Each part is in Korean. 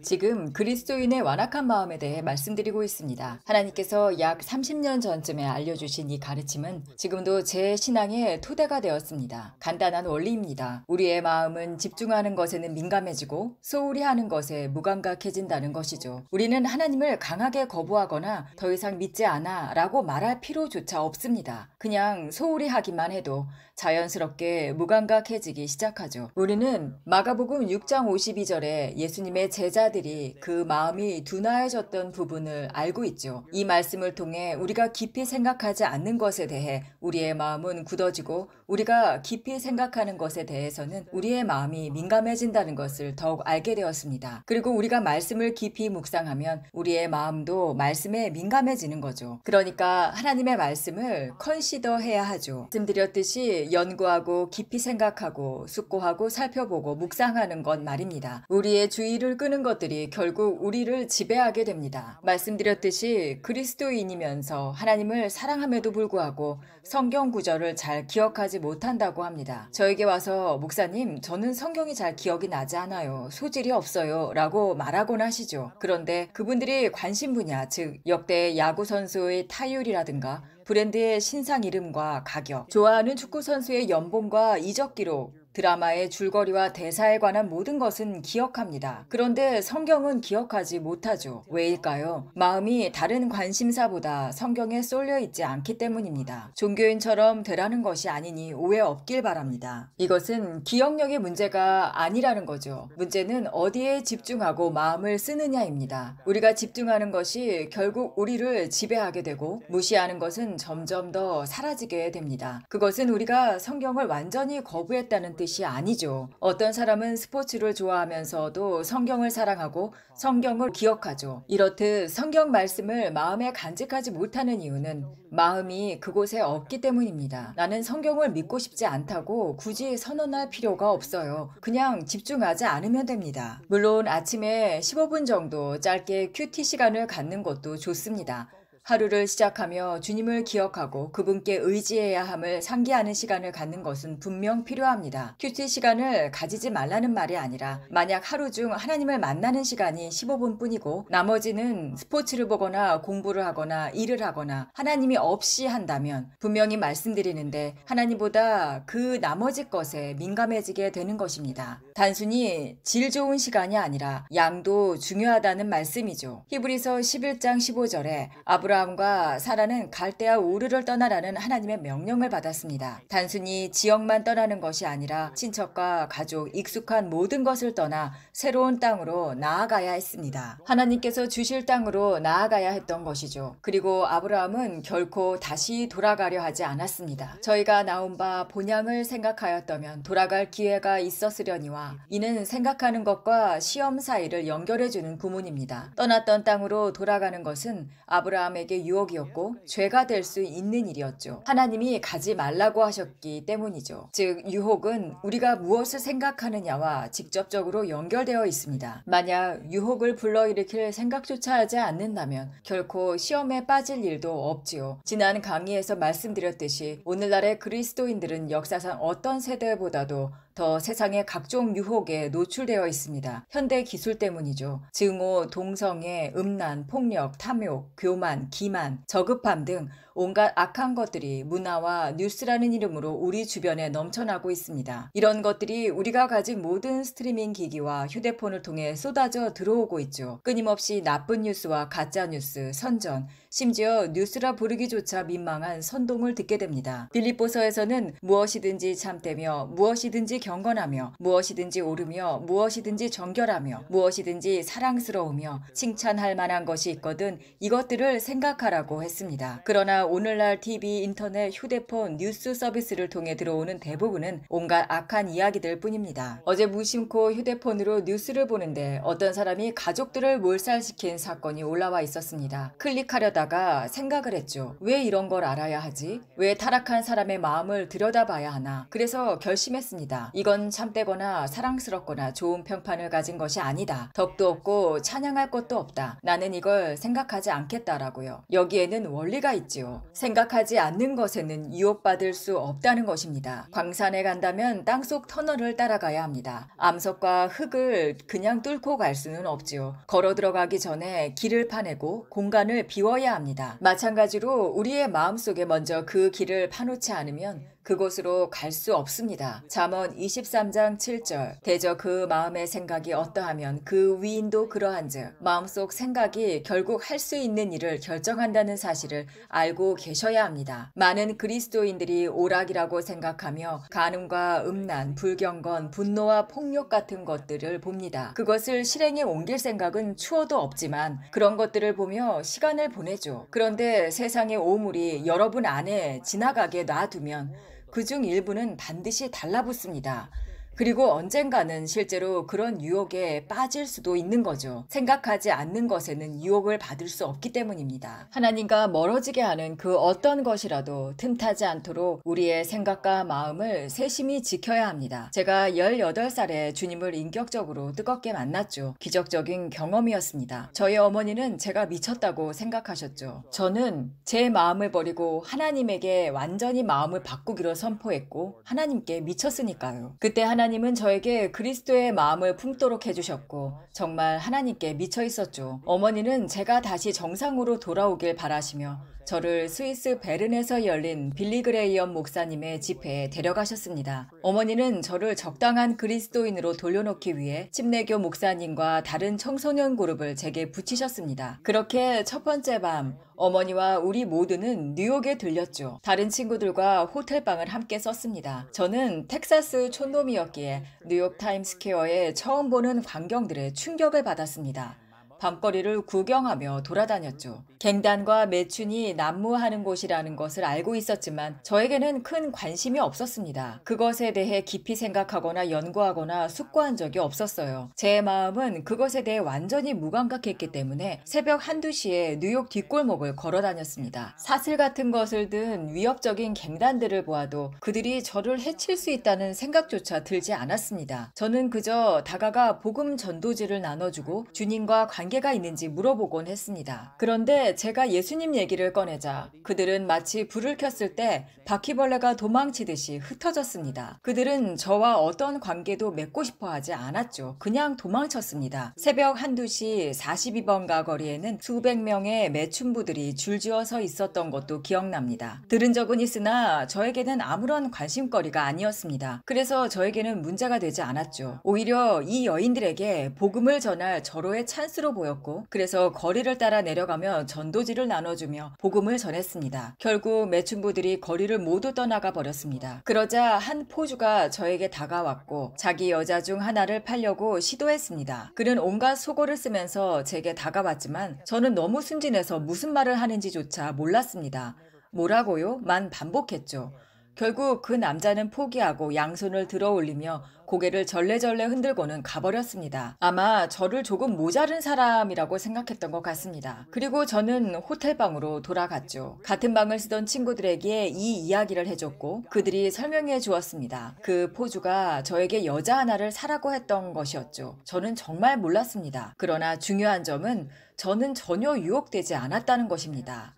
지금 그리스도인의 완악한 마음에 대해 말씀드리고 있습니다. 하나님께서 약 30년 전쯤에 알려주신 이 가르침은 지금도 제 신앙의 토대가 되었습니다. 간단한 원리입니다. 우리의 마음은 집중하는 것에는 민감해지고 소홀히 하는 것에 무감각해진다는 것이죠. 우리는 하나님을 강하게 거부하거나 더 이상 믿지 않아 라고 말할 필요조차 없습니다. 그냥 소홀히 하기만 해도 자연스럽게 무감각해지기 시작하죠. 우리는 마가복음 6장 52절에 예수님의 제자들이 그 마음이 둔하여졌던 부분을 알고 있죠. 이 말씀을 통해 우리가 깊이 생각하지 않는 것에 대해 우리의 마음은 굳어지고 우리가 깊이 생각하는 것에 대해서는 우리의 마음이 민감해진다는 것을 더욱 알게 되었습니다. 그리고 우리가 말씀을 깊이 묵상하면 우리의 마음도 말씀에 민감해지는 거죠. 그러니까 하나님의 말씀을 컨시더해야 하죠. 말씀드렸듯이 연구하고 깊이 생각하고 숙고하고 살펴보고 묵상하는 것 말입니다. 우리의 주의를 끄는 것들이 결국 우리를 지배하게 됩니다. 말씀드렸듯이 그리스도인이면서 하나님을 사랑함에도 불구하고 성경 구절을 잘 기억하지 못한다고 합니다. 저에게 와서 목사님, 저는 성경이 잘 기억이 나지 않아요. 소질이 없어요. 라고 말하곤 하시죠. 그런데 그분들이 관심 분야, 즉 역대 야구 선수의 타율이라든가 브랜드의 신상 이름과 가격, 좋아하는 축구 선수의 연봉과 이적 기록, 드라마의 줄거리와 대사에 관한 모든 것은 기억합니다. 그런데 성경은 기억하지 못하죠. 왜일까요? 마음이 다른 관심사보다 성경에 쏠려 있지 않기 때문입니다. 종교인처럼 되라는 것이 아니니 오해 없길 바랍니다. 이것은 기억력의 문제가 아니라는 거죠. 문제는 어디에 집중하고 마음을 쓰느냐입니다. 우리가 집중하는 것이 결국 우리를 지배하게 되고 무시하는 것은 점점 더 사라지게 됩니다. 그것은 우리가 성경을 완전히 거부했다는 뜻이 아니죠. 어떤 사람은 스포츠를 좋아하면서도 성경을 사랑하고 성경을 기억하죠. 이렇듯 성경 말씀을 마음에 간직하지 못하는 이유는 마음이 그곳에 없기 때문입니다. 나는 성경을 믿고 싶지 않다고 굳이 선언할 필요가 없어요. 그냥 집중하지 않으면 됩니다. 물론 아침에 15분 정도 짧게 큐티 시간을 갖는 것도 좋습니다. 하루를 시작하며 주님을 기억하고 그분께 의지해야 함을 상기하는 시간을 갖는 것은 분명 필요합니다. 큐티 시간을 가지지 말라는 말이 아니라 만약 하루 중 하나님을 만나는 시간이 15분 뿐이고 나머지는 스포츠를 보거나 공부를 하거나 일을 하거나 하나님이 없이 한다면 분명히 말씀드리는데 하나님보다 그 나머지 것에 민감해지게 되는 것입니다. 단순히 질 좋은 시간이 아니라 양도 중요하다는 말씀이죠. 히브리서 11장 15절에 아브라함과 사라는 갈대아 우르를 떠나라는 하나님의 명령을 받았습니다. 단순히 지역만 떠나는 것이 아니라 친척과 가족, 익숙한 모든 것을 떠나 새로운 땅으로 나아가야 했습니다. 하나님께서 주실 땅으로 나아가야 했던 것이죠. 그리고 아브라함은 결코 다시 돌아가려 하지 않았습니다. 저희가 나온 바 본향을 생각하였다면 돌아갈 기회가 있었으려니와 이는 생각하는 것과 시험 사이를 연결해주는 구문입니다. 떠났던 땅으로 돌아가는 것은 아브라함에게 유혹이었고 죄가 될 수 있는 일이었죠. 하나님이 가지 말라고 하셨기 때문이죠. 즉 유혹은 우리가 무엇을 생각하느냐와 직접적으로 연결되어 있습니다. 만약 유혹을 불러일으킬 생각조차 하지 않는다면 결코 시험에 빠질 일도 없지요. 지난 강의에서 말씀드렸듯이 오늘날의 그리스도인들은 역사상 어떤 세대보다도 더 세상의 각종 유혹에 노출되어 있습니다. 현대 기술 때문이죠. 증오, 동성애, 음란, 폭력, 탐욕, 교만, 기만, 저급함 등 온갖 악한 것들이 문화와 뉴스라는 이름으로 우리 주변에 넘쳐나고 있습니다. 이런 것들이 우리가 가진 모든 스트리밍 기기와 휴대폰을 통해 쏟아져 들어오고 있죠. 끊임없이 나쁜 뉴스와 가짜 뉴스, 선전, 심지어 뉴스라 부르기조차 민망한 선동을 듣게 됩니다. 빌립보서에서는 무엇이든지 참되며 무엇이든지 경건하며 무엇이든지 옳으며 무엇이든지 정결하며 무엇이든지 사랑스러우며 칭찬할 만한 것이 있거든 이것들을 생각하라고 했습니다. 그러나 오늘날 TV, 인터넷, 휴대폰, 뉴스 서비스를 통해 들어오는 대부분은 온갖 악한 이야기들 뿐입니다. 어제 무심코 휴대폰으로 뉴스를 보는데 어떤 사람이 가족들을 몰살시킨 사건이 올라와 있었습니다. 클릭하려다가 생각을 했죠. 왜 이런 걸 알아야 하지? 왜 타락한 사람의 마음을 들여다봐야 하나? 그래서 결심했습니다. 이건 참되거나 사랑스럽거나 좋은 평판을 가진 것이 아니다. 덕도 없고 찬양할 것도 없다. 나는 이걸 생각하지 않겠다라고요. 여기에는 원리가 있지요. 생각하지 않는 것에는 유혹받을 수 없다는 것입니다. 광산에 간다면 땅속 터널을 따라가야 합니다. 암석과 흙을 그냥 뚫고 갈 수는 없지요. 걸어 들어가기 전에 길을 파내고 공간을 비워야 합니다. 마찬가지로 우리의 마음속에 먼저 그 길을 파놓지 않으면 그곳으로 갈 수 없습니다. 잠언 23장 7절 대저 그 마음의 생각이 어떠하면 그 위인도 그러한즉 마음속 생각이 결국 할 수 있는 일을 결정한다는 사실을 알고 계셔야 합니다. 많은 그리스도인들이 오락이라고 생각하며 간음과 음란, 불경건, 분노와 폭력 같은 것들을 봅니다. 그것을 실행에 옮길 생각은 추워도 없지만 그런 것들을 보며 시간을 보내죠. 그런데 세상의 오물이 여러분 안에 지나가게 놔두면 그중 일부는 반드시 달라붙습니다. 그리고 언젠가는 실제로 그런 유혹에 빠질 수도 있는 거죠. 생각하지 않는 것에는 유혹을 받을 수 없기 때문입니다. 하나님과 멀어지게 하는 그 어떤 것이라도 틈타지 않도록 우리의 생각과 마음을 세심히 지켜야 합니다. 제가 18살에 주님을 인격적으로 뜨겁게 만났죠. 기적적인 경험이었습니다. 저희 어머니는 제가 미쳤다고 생각하셨죠. 저는 제 마음을 버리고 하나님에게 완전히 마음을 바꾸기로 선포했고 하나님께 미쳤으니까요. 그때 하나님은 저에게 그리스도의 마음을 품도록 해주셨고 정말 하나님께 미쳐 있었죠. 어머니는 제가 다시 정상으로 돌아오길 바라시며 저를 스위스 베른에서 열린 빌리 그레이엄 목사님의 집회에 데려가셨습니다. 어머니는 저를 적당한 그리스도인으로 돌려놓기 위해 침례교 목사님과 다른 청소년 그룹을 제게 붙이셨습니다. 그렇게 첫 번째 밤 어머니와 우리 모두는 뉴욕에 들렸죠. 다른 친구들과 호텔방을 함께 썼습니다. 저는 텍사스 촌놈이었기에 뉴욕 타임스퀘어에 처음 보는 광경들에 충격을 받았습니다. 밤거리를 구경하며 돌아다녔죠. 갱단과 매춘이 난무하는 곳이라는 것을 알고 있었지만 저에게는 큰 관심이 없었습니다. 그것에 대해 깊이 생각하거나 연구하거나 숙고한 적이 없었어요. 제 마음은 그것에 대해 완전히 무감각했기 때문에 새벽 1~2시에 뉴욕 뒷골목을 걸어다녔습니다. 사슬 같은 것을 든 위협적인 갱단들을 보아도 그들이 저를 해칠 수 있다는 생각조차 들지 않았습니다. 저는 그저 다가가 복음 전도지를 나눠주고 주님과 관계가 있는지 물어보곤 했습니다. 그런데 제가 예수님 얘기를 꺼내자 그들은 마치 불을 켰을 때 바퀴벌레가 도망치듯이 흩어졌습니다. 그들은 저와 어떤 관계도 맺고 싶어 하지 않았죠. 그냥 도망쳤습니다. 새벽 1~2시 42번가 거리에는 수백 명의 매춘부들이 줄지어 서 있었던 것도 기억납니다. 들은 적은 있으나 저에게는 아무런 관심거리가 아니었습니다. 그래서 저에게는 문제가 되지 않았죠. 오히려 이 여인들에게 복음을 전할 절호의 찬스로 보였고 그래서 거리를 따라 내려가며 전도지를 나눠주며 복음을 전했습니다. 결국 매춘부들이 거리를 모두 떠나가 버렸습니다. 그러자 한 포주가 저에게 다가왔고 자기 여자 중 하나를 팔려고 시도했습니다. 그는 온갖 속어를 쓰면서 제게 다가왔지만 저는 너무 순진해서 무슨 말을 하는지조차 몰랐습니다. 뭐라고요? 만 반복했죠. 결국 그 남자는 포기하고 양손을 들어 올리며 고개를 절레절레 흔들고는 가버렸습니다. 아마 저를 조금 모자른 사람이라고 생각했던 것 같습니다. 그리고 저는 호텔방으로 돌아갔죠. 같은 방을 쓰던 친구들에게 이 이야기를 해줬고 그들이 설명해 주었습니다. 그 포주가 저에게 여자 하나를 사라고 했던 것이었죠. 저는 정말 몰랐습니다. 그러나 중요한 점은 저는 전혀 유혹되지 않았다는 것입니다.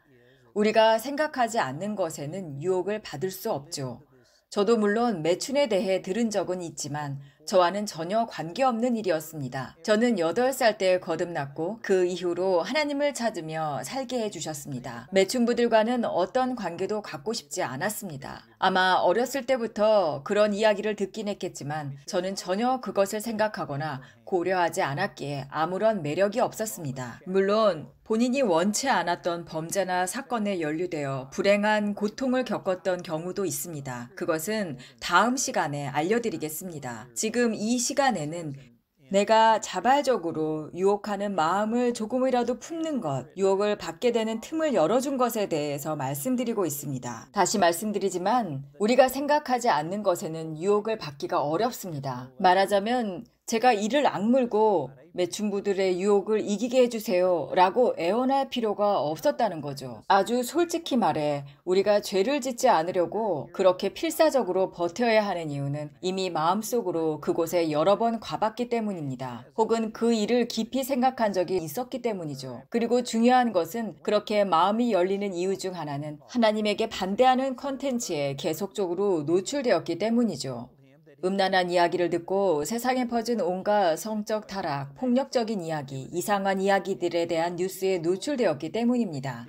우리가 생각하지 않는 것에는 유혹을 받을 수 없죠. 저도 물론 매춘에 대해 들은 적은 있지만 저와는 전혀 관계없는 일이었습니다. 저는 8살 때 거듭났고 그 이후로 하나님을 찾으며 살게 해주셨습니다. 매춘부들과는 어떤 관계도 갖고 싶지 않았습니다. 아마 어렸을 때부터 그런 이야기를 듣긴 했겠지만 저는 전혀 그것을 생각하거나 고려하지 않았기에 아무런 매력이 없었습니다. 물론 본인이 원치 않았던 범죄나 사건에 연루되어 불행한 고통을 겪었던 경우도 있습니다. 그것은 다음 시간에 알려드리겠습니다. 지금 이 시간에는 내가 자발적으로 유혹하는 마음을 조금이라도 품는 것, 유혹을 받게 되는 틈을 열어준 것에 대해서 말씀드리고 있습니다. 다시 말씀드리지만 우리가 생각하지 않는 것에는 유혹을 받기가 어렵습니다. 말하자면 제가 이를 악물고 매춘부들의 유혹을 이기게 해주세요 라고 애원할 필요가 없었다는 거죠. 아주 솔직히 말해 우리가 죄를 짓지 않으려고 그렇게 필사적으로 버텨야 하는 이유는 이미 마음속으로 그곳에 여러 번 가봤기 때문입니다. 혹은 그 일을 깊이 생각한 적이 있었기 때문이죠. 그리고 중요한 것은 그렇게 마음이 열리는 이유 중 하나는 하나님에게 반대하는 컨텐츠에 계속적으로 노출되었기 때문이죠. 음란한 이야기를 듣고 세상에 퍼진 온갖 성적 타락, 폭력적인 이야기, 이상한 이야기들에 대한 뉴스에 노출되었기 때문입니다.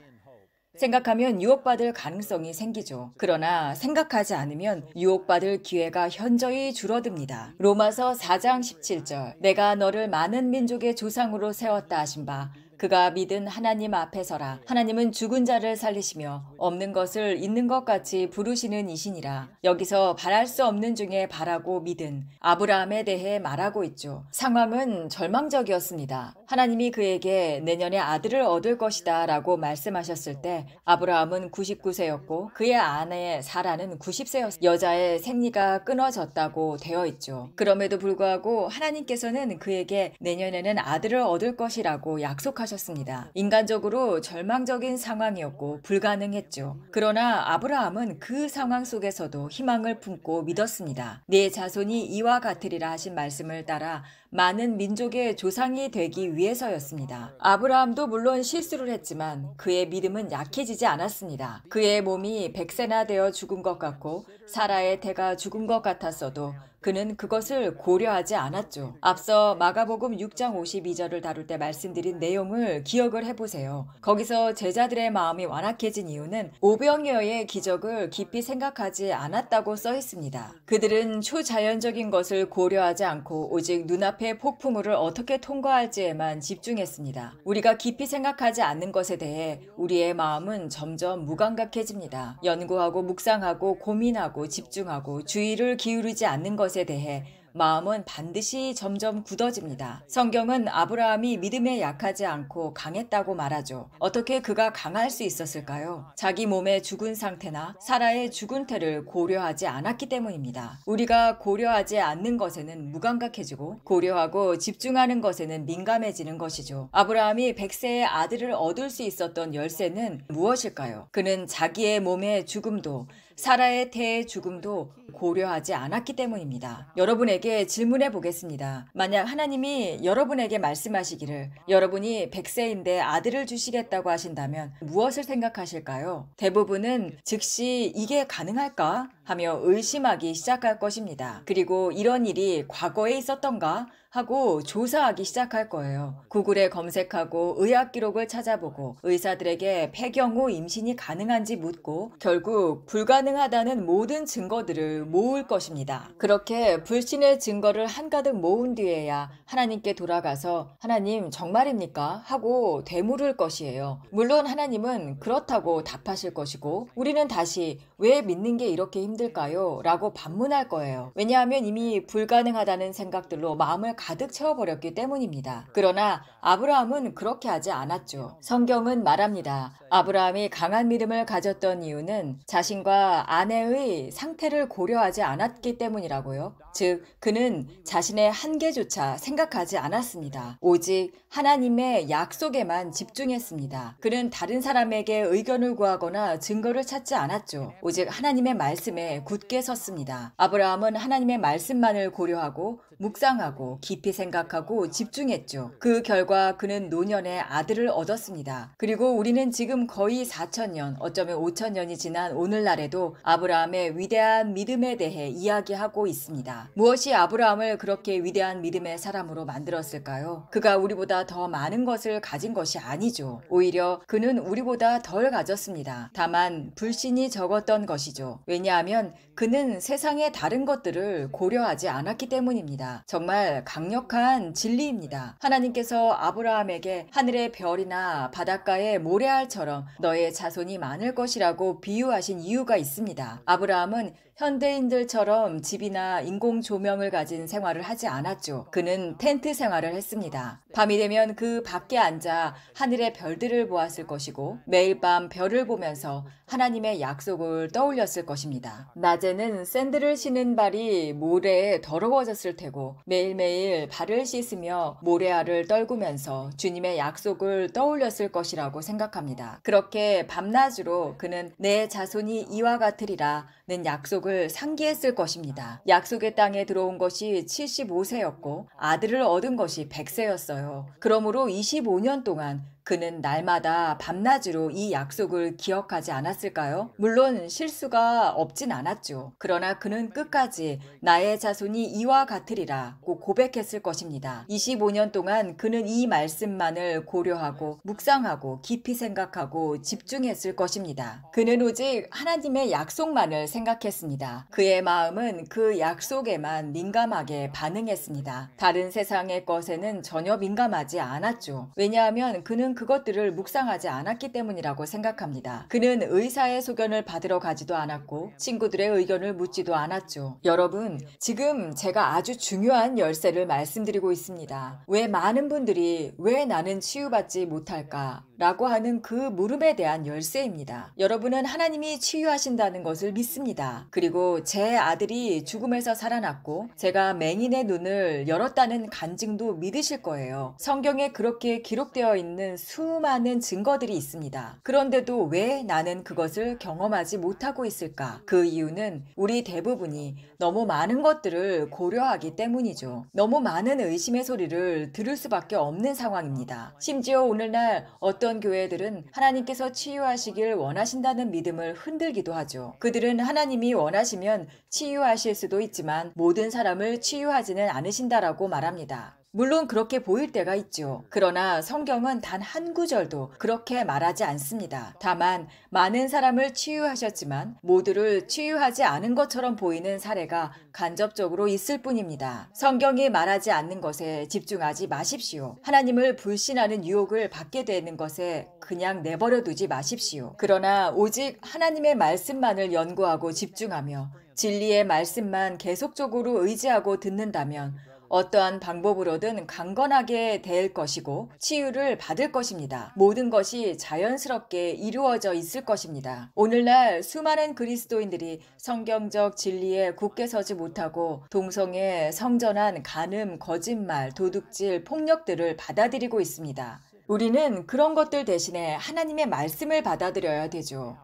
생각하면 유혹받을 가능성이 생기죠. 그러나 생각하지 않으면 유혹받을 기회가 현저히 줄어듭니다. 로마서 4장 17절 내가 너를 많은 민족의 조상으로 세웠다 하신 바 그가 믿은 하나님 앞에서라. 하나님은 죽은 자를 살리시며 없는 것을 있는 것 같이 부르시는 이시니라. 여기서 바랄 수 없는 중에 바라고 믿은 아브라함에 대해 말하고 있죠. 상황은 절망적이었습니다. 하나님이 그에게 내년에 아들을 얻을 것이다 라고 말씀하셨을 때 아브라함은 99세였고 그의 아내 사라는 90세였습니다. 여자의 생리가 끊어졌다고 되어 있죠. 그럼에도 불구하고 하나님께서는 그에게 내년에는 아들을 얻을 것이라고 약속하셨습니다. 인간적으로 절망적인 상황이었고 불가능했죠. 그러나 아브라함은 그 상황 속에서도 희망을 품고 믿었습니다. 네 자손이 이와 같으리라 하신 말씀을 따라 많은 민족의 조상이 되기 위해서였습니다. 아브라함도 물론 실수를 했지만 그의 믿음은 약해지지 않았습니다. 그의 몸이 100세나 되어 죽은 것 같고 사라의 태가 죽은 것 같았어도 그는 그것을 고려하지 않았죠. 앞서 마가복음 6장 52절을 다룰 때 말씀드린 내용을 기억을 해보세요. 거기서 제자들의 마음이 완악해진 이유는 오병이어의 기적을 깊이 생각하지 않았다고 써 있습니다. 그들은 초자연적인 것을 고려하지 않고 오직 눈앞의 폭풍우를 어떻게 통과할지에만 집중했습니다. 우리가 깊이 생각하지 않는 것에 대해 우리의 마음은 점점 무감각해집니다. 연구하고 묵상하고 고민하고 집중하고 주의를 기울이지 않는 것에 대해 마음은 반드시 점점 굳어집니다. 성경은 아브라함이 믿음에 약하지 않고 강했다고 말하죠. 어떻게 그가 강할 수 있었을까요? 자기 몸의 죽은 상태나 사라의 죽은 태를 고려하지 않았기 때문입니다. 우리가 고려하지 않는 것에는 무감각해지고 고려하고 집중하는 것에는 민감해지는 것이죠. 아브라함이 100세의 아들을 얻을 수 있었던 열쇠는 무엇일까요? 그는 자기의 몸의 죽음도 사라의 태의 죽음도 고려하지 않았기 때문입니다. 여러분에게 질문해 보겠습니다. 만약 하나님이 여러분에게 말씀하시기를 여러분이 100세인데 아들을 주시겠다고 하신다면 무엇을 생각하실까요? 대부분은 즉시 이게 가능할까? 하며 의심하기 시작할 것입니다. 그리고 이런 일이 과거에 있었던가? 하고 조사하기 시작할 거예요. 구글에 검색하고 의학 기록을 찾아보고 의사들에게 폐경 후 임신이 가능한지 묻고 결국 불가능하다는 모든 증거들을 모을 것입니다. 그렇게 불신의 증거를 한가득 모은 뒤에야 하나님께 돌아가서 하나님 정말입니까? 하고 되물을 것이에요. 물론 하나님은 그렇다고 답하실 것이고 우리는 다시 왜 믿는 게 이렇게 힘들까요? 라고 반문할 거예요. 왜냐하면 이미 불가능하다는 생각들로 마음을 가득 채워버렸기 때문입니다. 그러나 아브라함은 그렇게 하지 않았죠. 성경은 말합니다. 아브라함이 강한 믿음을 가졌던 이유는 자신과 아내의 상태를 고려하지 않았기 때문이라고요. 즉 그는 자신의 한계조차 생각하지 않았습니다. 오직 하나님의 약속에만 집중했습니다. 그는 다른 사람에게 의견을 구하거나 증거를 찾지 않았죠. 오직 하나님의 말씀에 굳게 섰습니다. 아브라함은 하나님의 말씀만을 고려하고 묵상하고 깊이 생각하고 집중했죠. 그 결과 그는 노년에 아들을 얻었습니다. 그리고 우리는 지금 거의 4,000년, 어쩌면 5,000년이 지난 오늘날에도 아브라함의 위대한 믿음에 대해 이야기하고 있습니다. 무엇이 아브라함을 그렇게 위대한 믿음의 사람으로 만들었을까요? 그가 우리보다 더 많은 것을 가진 것이 아니죠. 오히려 그는 우리보다 덜 가졌습니다. 다만 불신이 적었던 것이죠. 왜냐하면 그는 세상의 다른 것들을 고려하지 않았기 때문입니다. 정말 강력한 진리입니다. 하나님께서 아브라함에게 하늘의 별이나 바닷가의 모래알처럼 너의 자손이 많을 것이라고 비유하신 이유가 있습니다. 아브라함은 현대인들처럼 집이나 인공 조명을 가진 생활을 하지 않았죠. 그는 텐트 생활을 했습니다. 밤이 되면 그 밖에 앉아 하늘의 별들을 보았을 것이고 매일 밤 별을 보면서 하나님의 약속을 떠올렸을 것입니다. 낮에는 샌들을 신은 발이 모래에 더러워졌을 테고 하고 매일매일 발을 씻으며 모래알을 떨구면서 주님의 약속을 떠올렸을 것이라고 생각합니다. 그렇게 밤낮으로 그는 내 자손이 이와 같으리라 는 약속을 상기했을 것입니다. 약속의 땅에 들어온 것이 75세였고 아들을 얻은 것이 100세였어요. 그러므로 25년 동안 그는 날마다 밤낮으로 이 약속을 기억하지 않았을까요? 물론 실수가 없진 않았죠. 그러나 그는 끝까지 나의 자손이 이와 같으리라고 고백했을 것입니다. 25년 동안 그는 이 말씀만을 고려하고 묵상하고 깊이 생각하고 집중했을 것입니다. 그는 오직 하나님의 약속만을 생각했습니다. 그의 마음은 그 약속에만 민감하게 반응했습니다. 다른 세상의 것에는 전혀 민감하지 않았죠. 왜냐하면 그는 그것들을 묵상하지 않았기 때문이라고 생각합니다. 그는 의사의 소견을 받으러 가지도 않았고 친구들의 의견을 묻지도 않았죠. 여러분, 지금 제가 아주 중요한 열쇠를 말씀드리고 있습니다. 왜 많은 분들이 왜 나는 치유받지 못할까? 라고 하는 그 물음에 대한 열쇠입니다. 여러분은 하나님이 치유하신다는 것을 믿습니다. 그리고 제 아들이 죽음에서 살아났고 제가 맹인의 눈을 열었다는 간증도 믿으실 거예요. 성경에 그렇게 기록되어 있는 수많은 증거들이 있습니다. 그런데도 왜 나는 그것을 경험하지 못하고 있을까? 그 이유는 우리 대부분이 너무 많은 것들을 고려하기 때문이죠. 너무 많은 의심의 소리를 들을 수밖에 없는 상황입니다. 심지어 오늘날 어떤 교회들은 하나님께서 치유하시길 원하신다는 믿음을 흔들기도 하죠. 그들은 하나님이 원하시면 치유하실 수도 있지만 모든 사람을 치유하지는 않으신다라고 말합니다. 물론 그렇게 보일 때가 있죠. 그러나 성경은 단 한 구절도 그렇게 말하지 않습니다. 다만 많은 사람을 치유하셨지만 모두를 치유하지 않은 것처럼 보이는 사례가 간접적으로 있을 뿐입니다. 성경이 말하지 않는 것에 집중하지 마십시오. 하나님을 불신하는 유혹을 받게 되는 것에 그냥 내버려 두지 마십시오. 그러나 오직 하나님의 말씀만을 연구하고 집중하며 진리의 말씀만 계속적으로 의지하고 듣는다면 어떠한 방법으로든 강건하게 될 것이고 치유를 받을 것입니다. 모든 것이 자연스럽게 이루어져 있을 것입니다. 오늘날 수많은 그리스도인들이 성경적 진리에 굳게 서지 못하고 동성애, 성전환, 간음, 거짓말, 도둑질, 폭력들을 받아들이고 있습니다. 우리는 그런 것들 대신에 하나님의 말씀을 받아들여야 되죠.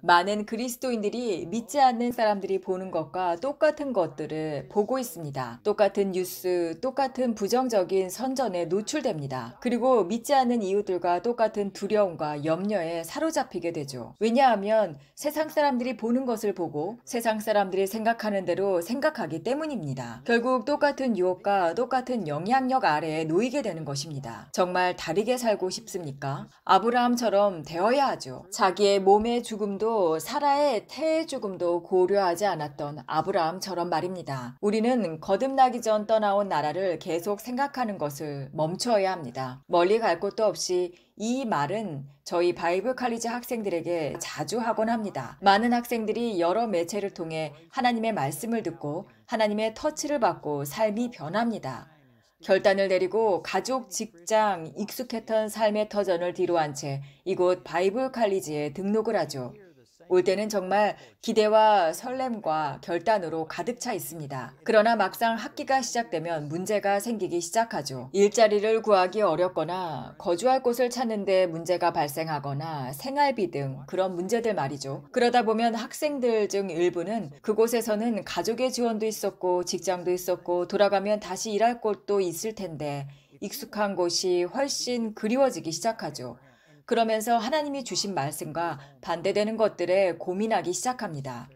많은 그리스도인들이 믿지 않는 사람들이 보는 것과 똑같은 것들을 보고 있습니다. 똑같은 뉴스, 똑같은 부정적인 선전에 노출됩니다. 그리고 믿지 않는 이웃들과 똑같은 두려움과 염려에 사로잡히게 되죠. 왜냐하면 세상 사람들이 보는 것을 보고 세상 사람들이 생각하는 대로 생각하기 때문입니다. 결국 똑같은 유혹과 똑같은 영향력 아래에 놓이게 되는 것입니다. 정말 다르게 살고 싶습니까? 아브라함처럼 되어야 하죠. 자기의 몸의 죽음도 사라의 태의 죽음도 고려하지 않았던 아브라함처럼 말입니다. 우리는 거듭나기 전 떠나온 나라를 계속 생각하는 것을 멈춰야 합니다. 멀리 갈 곳도 없이 이 말은 저희 바이블 칼리지 학생들에게 자주 하곤 합니다. 많은 학생들이 여러 매체를 통해 하나님의 말씀을 듣고 하나님의 터치를 받고 삶이 변합니다. 결단을 내리고 가족, 직장, 익숙했던 삶의 터전을 뒤로한 채 이곳 바이블 칼리지에 등록을 하죠. 올 때는 정말 기대와 설렘과 결단으로 가득 차 있습니다. 그러나 막상 학기가 시작되면 문제가 생기기 시작하죠. 일자리를 구하기 어렵거나 거주할 곳을 찾는데 문제가 발생하거나 생활비 등 그런 문제들 말이죠. 그러다 보면 학생들 중 일부는 그곳에서는 가족의 지원도 있었고 직장도 있었고 돌아가면 다시 일할 곳도 있을 텐데 익숙한 곳이 훨씬 그리워지기 시작하죠. 그러면서 하나님이 주신 말씀과 반대되는 것들에 고민하기 시작합니다.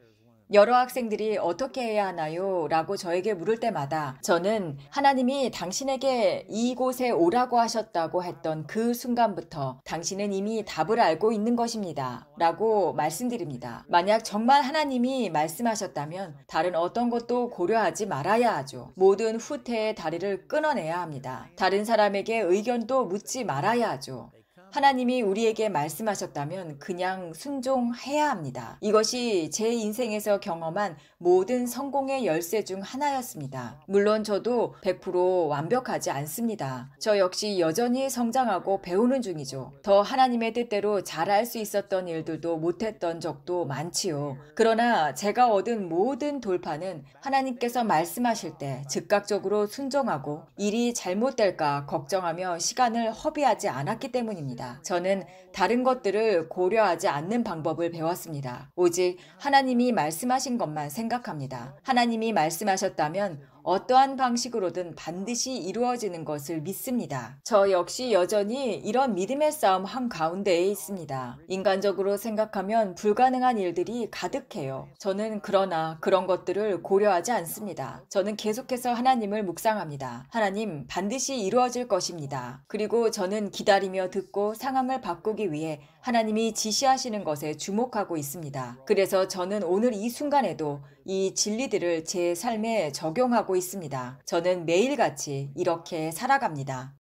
여러 학생들이 어떻게 해야 하나요? 라고 저에게 물을 때마다 저는 하나님이 당신에게 이곳에 오라고 하셨다고 했던 그 순간부터 당신은 이미 답을 알고 있는 것입니다. 라고 말씀드립니다. 만약 정말 하나님이 말씀하셨다면 다른 어떤 것도 고려하지 말아야 하죠. 모든 후퇴의 다리를 끊어내야 합니다. 다른 사람에게 의견도 묻지 말아야 하죠. 하나님이 우리에게 말씀하셨다면 그냥 순종해야 합니다. 이것이 제 인생에서 경험한 모든 성공의 열쇠 중 하나였습니다. 물론 저도 100% 완벽하지 않습니다. 저 역시 여전히 성장하고 배우는 중이죠. 더 하나님의 뜻대로 잘할 수 있었던 일들도 못했던 적도 많지요. 그러나 제가 얻은 모든 돌파는 하나님께서 말씀하실 때 즉각적으로 순종하고 일이 잘못될까 걱정하며 시간을 허비하지 않았기 때문입니다. 저는 다른 것들을 고려하지 않는 방법을 배웠습니다. 오직 하나님이 말씀하신 것만 생각합니다. 하나님이 말씀하셨다면 어떠한 방식으로든 반드시 이루어지는 것을 믿습니다. 저 역시 여전히 이런 믿음의 싸움 한가운데에 있습니다. 인간적으로 생각하면 불가능한 일들이 가득해요. 저는 그러나 그런 것들을 고려하지 않습니다. 저는 계속해서 하나님을 묵상합니다. 하나님, 반드시 이루어질 것입니다. 그리고 저는 기다리며 듣고 상황을 바꾸기 위해 하나님이 지시하시는 것에 주목하고 있습니다. 그래서 저는 오늘 이 순간에도 이 진리들을 제 삶에 적용하고 있습니다. 저는 매일같이 이렇게 살아갑니다.